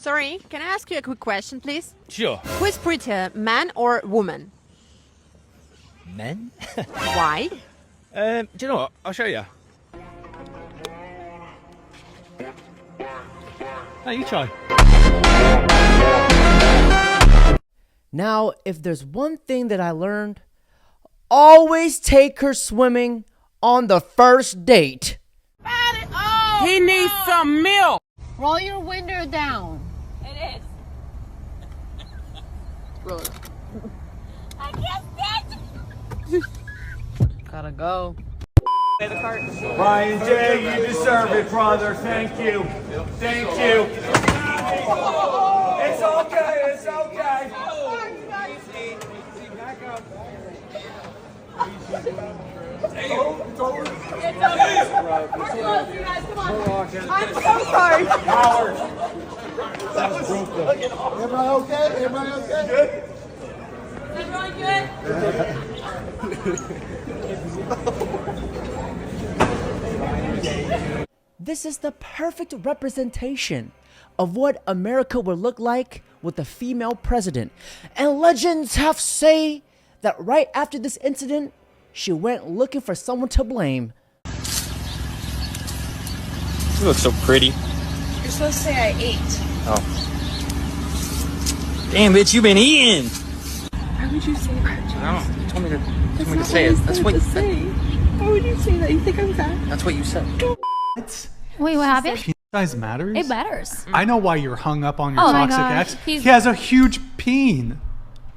Sorry, can I ask you a quick question, please? Sure. Who is prettier, man or woman? Men? Why? Do you know what? I'll show you. No, you try. Now, if there's one thing that I learned, always take her swimming on the first date. He needs some milk. Roll your window down. It is. Roll it. I can't stand it. Gotta go. Ryan J, you deserve it, brother. Thank you. Thank you. It's okay. It's okay. I'm so sorry. Everybody okay? Everybody okay? Good. Everyone good? This is the perfect representation of what America would look like with a female president. And legends have say that right after this incident, she went looking for someone to blame. You look so pretty. You're supposed to say I ate. Oh. Damn, bitch, you been eating. Why would you say that? I don't know. You told me to That's say it. That's what you say. Why would you say that? You think I'm fat? That's what you said. Wait, what happened? Penis size matters? It matters. I know why you're hung up on your Oh my toxic gosh, ex. he's- He has a huge peen.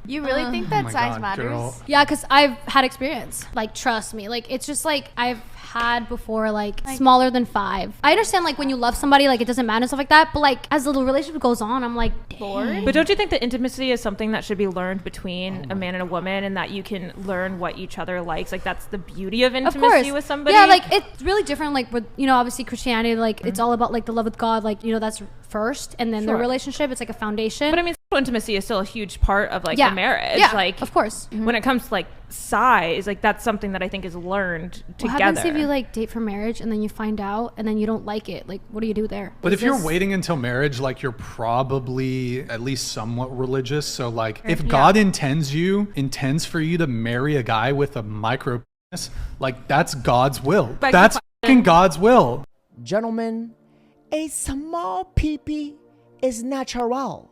You really think Oh that my size God, matters? girl. Yeah, because I've had experience. Like, trust me. Like, it's just like I've had before, like smaller than 5. I understand, like, when you love somebody, like, it doesn't matter and stuff like that. But, like, as the relationship goes on, I'm like, bored. But don't you think that intimacy is something that should be learned between a man and a woman, and that you can learn what each other likes? Like, that's the beauty of Of intimacy course. with somebody. Yeah, like, it's really different. Like, with, you know, obviously Christianity, like, it's all about, like, the love with God. Like, you know, that's first. And then the Sure. relationship, it's like a foundation. But I mean, sexual intimacy is still a huge part of, like, Yeah. the marriage. Yeah, Like, of course. when it comes to, like, size, like, that's something that I think is learned What together. happens if you, like, date for marriage and then you find out and then you don't like it? Like, what do you do there? But if Is you're this- waiting until marriage, like you're probably at least somewhat religious. So like if God intends for you to marry a guy with a micro penis, like that's God's will. But That's fucking God's will. Gentlemen, a small peepee is natural,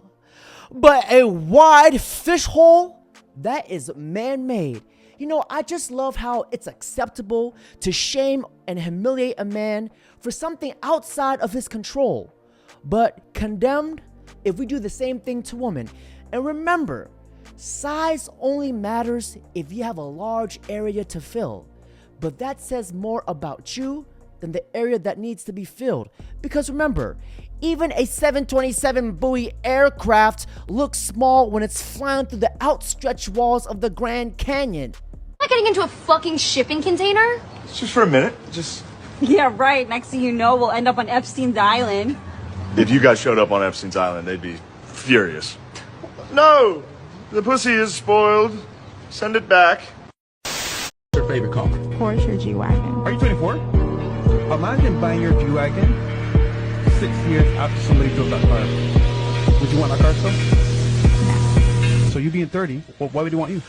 but a wide fish hole, that is man-made. You know, I just love how it's acceptable to shame and humiliate a man for something outside of his control, but condemned if we do the same thing to women. And remember, size only matters if you have a large area to fill, but that says more about you than the area that needs to be filled. Because remember, even a 727 Boeing aircraft looks small when it's flying through the outstretched walls of the Grand Canyon. Am I getting into a fucking shipping container? It's just for a minute. Just Yeah, right. Next thing you know, we'll end up on Epstein's Island. if you guys showed up on Epstein's Island, they'd be furious. No, the pussy is spoiled. Send it back. What's your favorite car? Porsche or G-Wagon? Are you 24? Imagine buying your G-Wagon 6 years after somebody drove that car. Would you want that car still? No. So you being 30, well, why would he want you?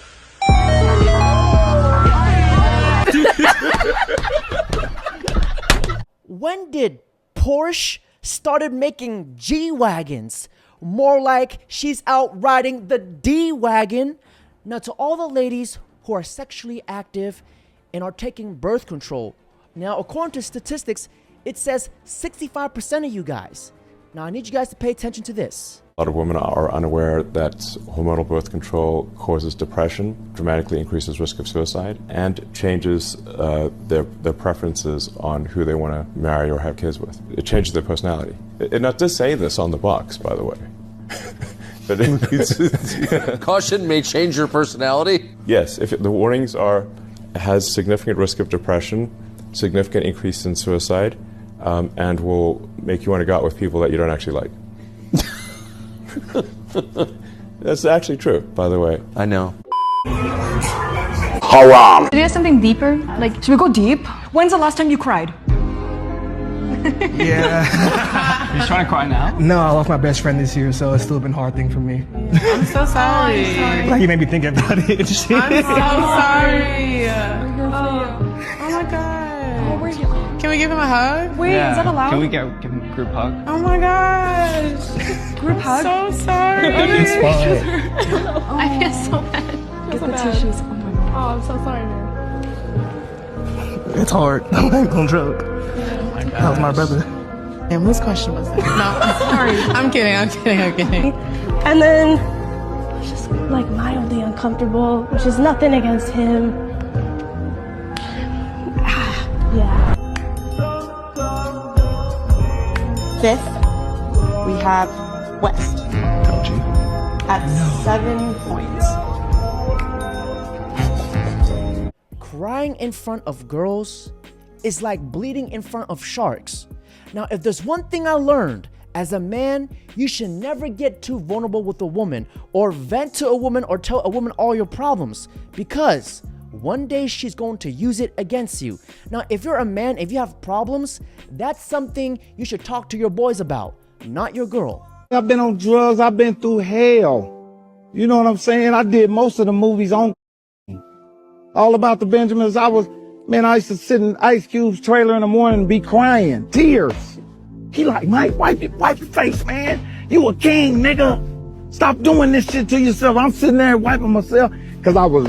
When did Porsche started making G-Wagons? More like she's out riding the D-Wagon. Now to all the ladies who are sexually active and are taking birth control. Now according to statistics, it says 65% of you guys. Now I need you guys to pay attention to this. A lot of women are unaware that hormonal birth control causes depression, dramatically increases risk of suicide, and changes their preferences on who they want to marry or have kids with. It changes their personality. It not does say this on the box, by the way. But Caution may change your personality. Yes, if the warnings has significant risk of depression, significant increase in suicide, and will make you want to go out with people that you don't actually like. That's actually true, by the way. I know. Do you have something deeper? Like, should we go deep? When's the last time you cried? Yeah. He's trying to cry now? No, I lost my best friend this year, so it's still been a hard thing for me. I'm so sorry. Like, you made me think about it. I'm so sorry. Oh my god. Can we give him a hug? Wait, is that allowed? Can we give him a group hug? Oh my gosh. Group hug? I'm so sorry. It's fine. I feel so bad. Get the tissues. Oh my god. Oh, I'm so sorry, man. It's hard. I'm not gonna joke. That was my brother. And whose question was that? No, I'm sorry. I'm kidding. And then I was just like mildly uncomfortable, which is nothing against him. Yeah. Fifth, we have West at 7 points. Crying in front of girls is like bleeding in front of sharks. Now, if there's one thing I learned, as a man, you should never get too vulnerable with a woman or vent to a woman or tell a woman all your problems, because one day she's going to use it against you. Now, if you're a man, if you have problems, that's something you should talk to your boys about, not your girl. I've been on drugs. I've been through hell. You know what I'm saying? I did most of the movies on All About the Benjamins. I used to sit in Ice Cube's trailer in the morning and be crying, tears. He like, Mike, wipe your face, man. You a king, nigga. Stop doing this shit to yourself. I'm sitting there wiping myself because I was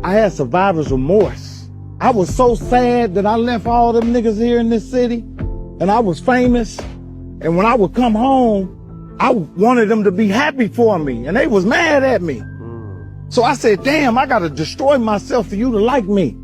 I had survivor's remorse. I was so sad that I left all them niggas here in this city and I was famous. And when I would come home, I wanted them to be happy for me and they was mad at me. So I said, damn, I gotta destroy myself for you to like me.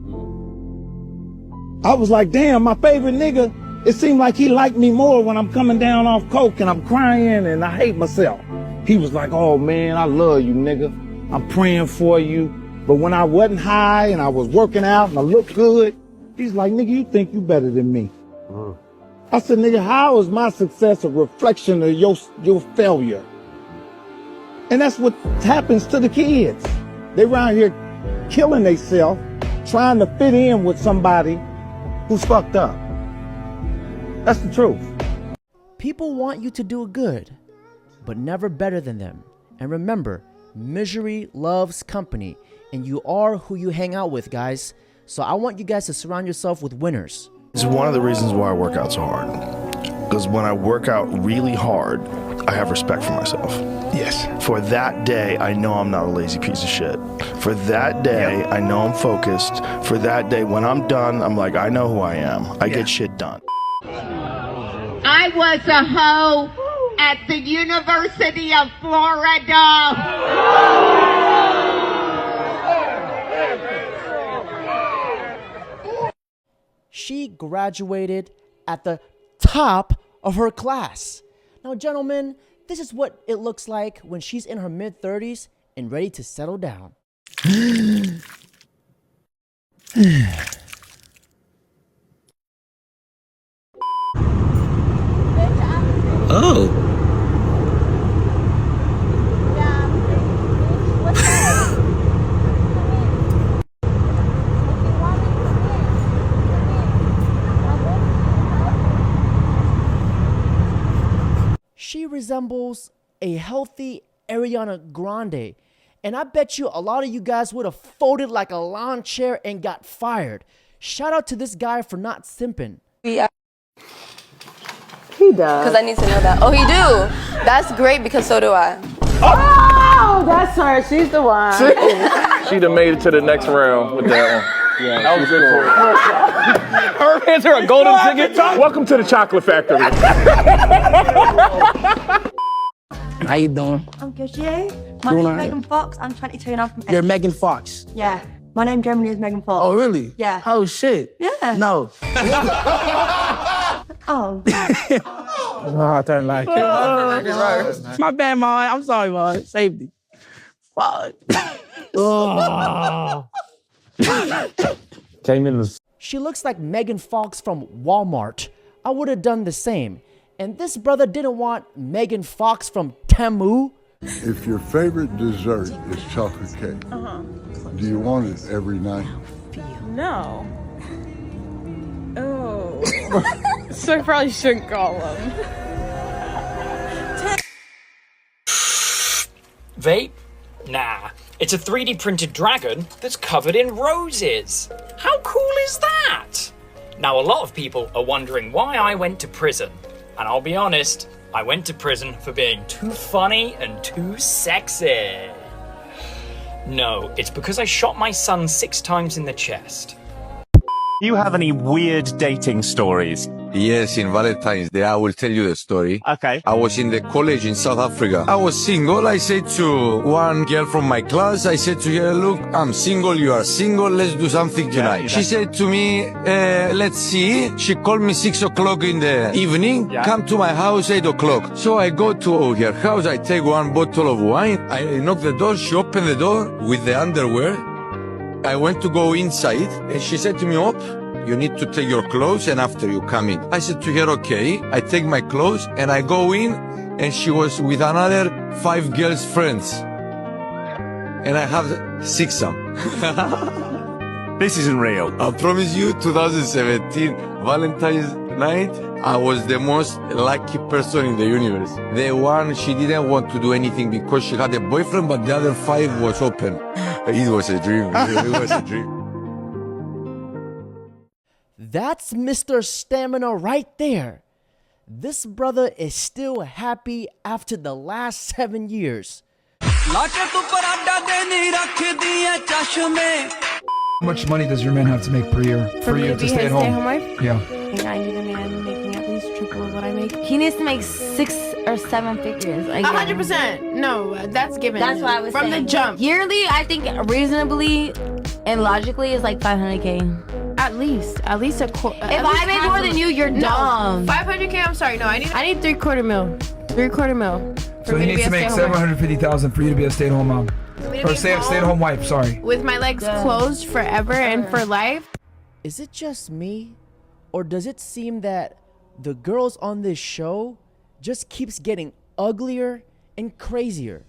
I was like, damn, my favorite nigga, it seemed like he liked me more when I'm coming down off coke and I'm crying and I hate myself. He was like, oh man, I love you, nigga. I'm praying for you. But when I wasn't high and I was working out and I looked good, he's like, nigga, you think you better than me. I said, nigga, how is my success a reflection of your failure? And that's what happens to the kids. They around here killing themselves, trying to fit in with somebody who's fucked up. That's the truth. People want you to do good, but never better than them. And remember, misery loves company, and you are who you hang out with, guys. So I want you guys to surround yourself with winners. It's one of the reasons why I work out so hard. Because when I work out really hard, I have respect for myself. Yes. For that day, I know I'm not a lazy piece of shit. For that day, I know I'm focused. For that day, when I'm done, I'm like, I know who I am. I get shit done. I was a hoe at the University of Florida. She graduated at the top of her class. Now, gentlemen, this is what it looks like when she's in her mid-30s and ready to settle down. Oh. She resembles a healthy Ariana Grande. And I bet you a lot of you guys would have folded like a lawn chair and got fired. Shout out to this guy for not simping. Yeah. He does. Because I need to know that. Oh, he do? That's great because so do I. Oh, that's her. She's the one. She done made it to the next round with that one. Yeah, that was good for her. Her hands are a golden ticket. Welcome to the chocolate factory. How you doing? I'm good, you? My name's Megan Fox. I'm 22 and I'm from You're Megan Fox. Yeah. My name Germany is Megan Fox. Oh, really? Yeah. Oh, shit. Yeah. No. Oh. Oh, I don't like it. My bad, Mom. I'm sorry, Mom. Safety. Fuck. Oh. She looks like Megan Fox from Walmart. I would have done the same. And this brother didn't want Megan Fox from Temu. If your favorite dessert is chocolate cake, do you want it every night? No. Oh. So I probably shouldn't call him. Vape? Nah. It's a 3D printed dragon that's covered in roses. How cool is that? Now, a lot of people are wondering why I went to prison. And I'll be honest, I went to prison for being too funny and too sexy. No, it's because I shot my son 6 times in the chest. Do you have any weird dating stories? Yes, in Valentine's Day, I will tell you the story. Okay. I was in the college in South Africa. I was single. I said to one girl from my class, I said to her, look, I'm single, you are single, let's do something tonight. She said to me, let's see. She called me 6 o'clock in the evening, come to my house 8 o'clock. So I go to her house, I take 1 bottle of wine, I knock the door, she opened the door with the underwear. I went to go inside and she said to me, oh, you need to take your clothes and after you come in. I said to her, okay. I take my clothes and I go in and she was with another 5 girls' friends. And I have 6 of them. This isn't real. I promise you, 2017, Valentine's night, I was the most lucky person in the universe. The one, she didn't want to do anything because she had a boyfriend, but the other 5 was open. It was a dream. It was a dream. That's Mr. Stamina right there. This brother is still happy after the last 7 years. How much money does your man have to make per year for you to stay at home? Wife? Yeah. I need a man making at least triple of what I make. He needs to make 6 or 7 figures. 100%. No, that's given. That's what I was From saying. the jump. Yearly, I think reasonably and logically is like 500K. At least a quarter. If I make more than you, you're dumb. 500K. I'm sorry. No, I need 3/4 mil. 3/4 mil. So he needs to make $750,000 for you to be a stay-at-home mom. Or stay-at-home wife, sorry. With my legs closed forever and for life. Is it just me? Or does it seem that the girls on this show just keeps getting uglier and crazier?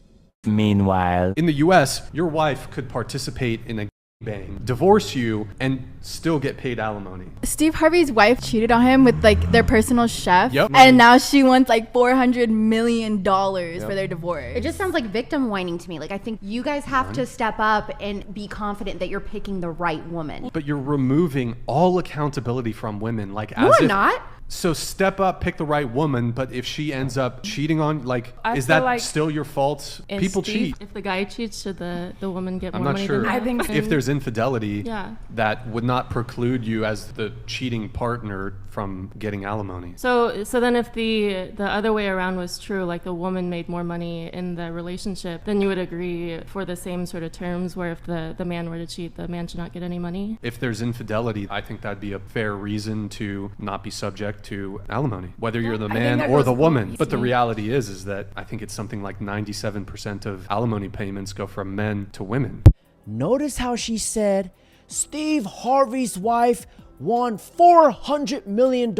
Meanwhile, in the US, your wife could participate in a bang, divorce you, and still get paid alimony. Steve Harvey's wife cheated on him with like their personal chef, Yep. and now she wants like $400 million for their divorce. It just sounds like victim whining to me. Like, I think you guys have to step up and be confident that you're picking the right woman. But you're removing all accountability from women. Like, No, as I'm if, not. So step up, pick the right woman, but if she ends up cheating on, like, I is feel that like still your fault? People cheat. If the guy cheats, should the woman get I'm more not money sure. than that? I think so. If there's infidelity, Yeah. that would not preclude you as the cheating partner from getting alimony. So then if the other way around was true, like the woman made more money in the relationship, then you would agree for the same sort of terms where if the man were to cheat, the man should not get any money? If there's infidelity, I think that'd be a fair reason to not be subject to alimony, whether you're the man or the woman. But the reality is that I think it's something like 97% of alimony payments go from men to women. Notice how she said Steve Harvey's wife won $400 million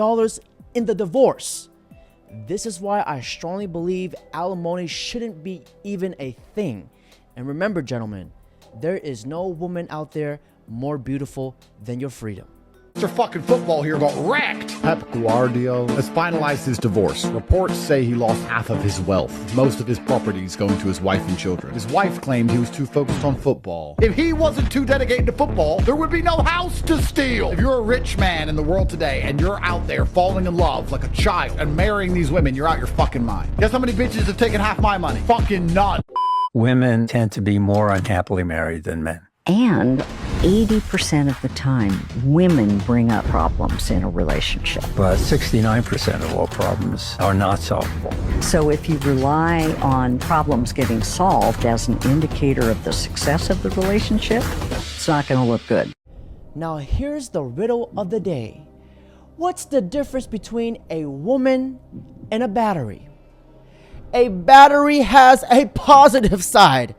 in the divorce. This is why I strongly believe alimony shouldn't be even a thing. And remember, gentlemen, there is no woman out there more beautiful than your freedom. Mr. fucking Football here got wrecked. Pep Guardiola has finalized his divorce. Reports say he lost half of his wealth, most of his properties going to his wife and children. His wife claimed he was too focused on football. If he wasn't too dedicated to football, there would be no house to steal. If you're a rich man in the world today and you're out there falling in love like a child and marrying these women, you're out your fucking mind. Guess how many bitches have taken half my money? Fucking none. Women tend to be more unhappily married than men. And 80% of the time, women bring up problems in a relationship. But 69% of all problems are not solvable. So if you rely on problems getting solved as an indicator of the success of the relationship, it's not going to look good. Now here's the riddle of the day. What's the difference between a woman and a battery? A battery has a positive side.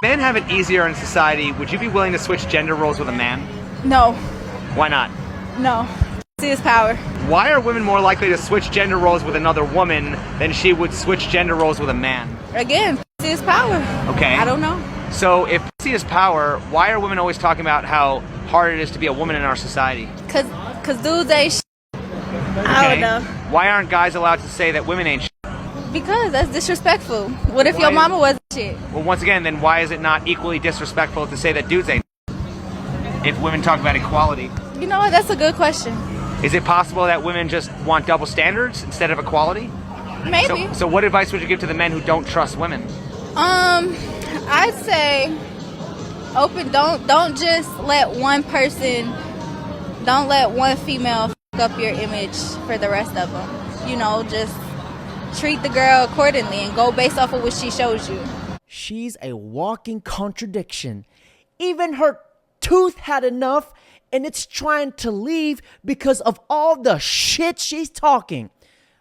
Men have it easier in society. Would you be willing to switch gender roles with a man? No, Why not? no. See his power. why are women more likely to switch gender roles with another woman than she would switch gender roles with a man? Again, pussy is power. Okay. I don't know. So if pussy is power, why are women always talking about how hard it is to be a woman in our society? Cause dudes ain't shit. I don't know. Why aren't guys allowed to say that women ain't shit? Because that's disrespectful. What if your mama wasn't shit? Well, once again, then why is it not equally disrespectful to say that dudes ain't shit if women talk about equality? You know what? That's a good question. Is it possible that women just want double standards instead of equality? Maybe. So what advice would you give to the men who don't trust women? I'd say don't just let one person, don't let one female f up your image for the rest of them. You know, just treat the girl accordingly and go based off of what she shows you. She's a walking contradiction. Even her tooth had enough and it's trying to leave because of all the shit she's talking.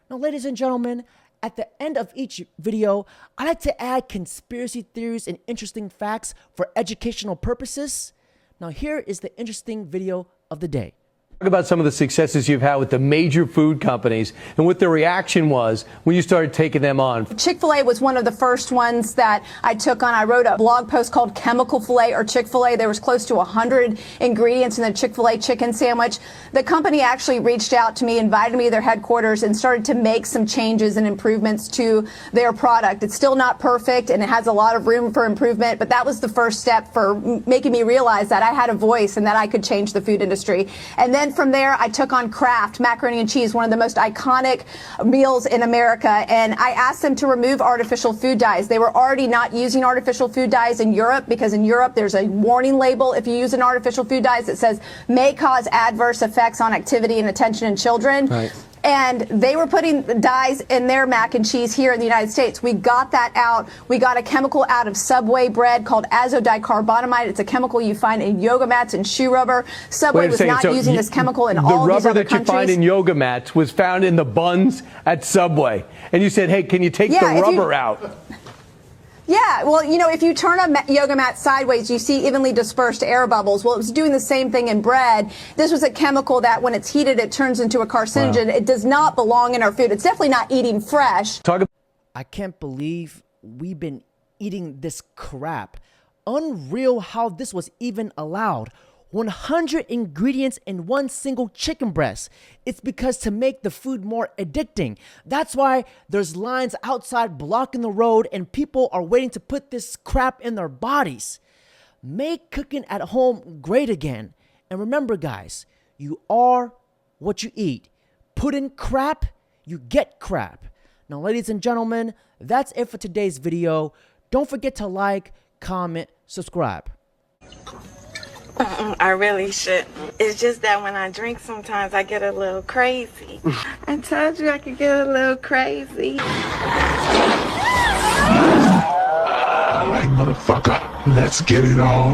Now, ladies and gentlemen, at the end of each video, I like to add conspiracy theories and interesting facts for educational purposes. Now, here is the interesting video of the day. Talk about some of the successes you've had with the major food companies and what the reaction was when you started taking them on. Chick-fil-A was one of the first ones that I took on. I wrote a blog post called Chemical Filet or Chick-fil-A. There was close to 100 ingredients in the Chick-fil-A chicken sandwich. The company actually reached out to me, invited me to their headquarters, and started to make some changes and improvements to their product. It's still not perfect and it has a lot of room for improvement, but that was the first step for making me realize that I had a voice and that I could change the food industry. And then from there, I took on Kraft macaroni and cheese, one of the most iconic meals in America, and I asked them to remove artificial food dyes. They were already not using artificial food dyes in Europe because in Europe there's a warning label if you use an artificial food dyes that says may cause adverse effects on activity and attention in children. Right. And they were putting dyes in their mac and cheese here in the United States. We got that out. We got a chemical out of Subway bread called azodicarbonamide. It's a chemical you find in yoga mats and shoe rubber. Subway was not using this chemical in all these other countries. The rubber that you find in yoga mats was found in the buns at Subway. And you said, hey, can you take the rubber out? Yeah, well, you know, if you turn a yoga mat sideways, you see evenly dispersed air bubbles. Well, it was doing the same thing in bread. This was a chemical that when it's heated, it turns into a carcinogen. Wow. It does not belong in our food. It's definitely not eating fresh. I can't believe we've been eating this crap. Unreal how this was even allowed. 100 ingredients in one single chicken breast. It's because to make the food more addicting. That's why there's lines outside blocking the road and people are waiting to put this crap in their bodies. Make cooking at home great again. And remember, guys, you are what you eat. Put in crap, you get crap. Now, ladies and gentlemen, that's it for today's video. Don't forget to like, comment, subscribe. I really shouldn't. It's just that when I drink, sometimes I get a little crazy. I told you I could get a little crazy. All right, motherfucker, let's get it on.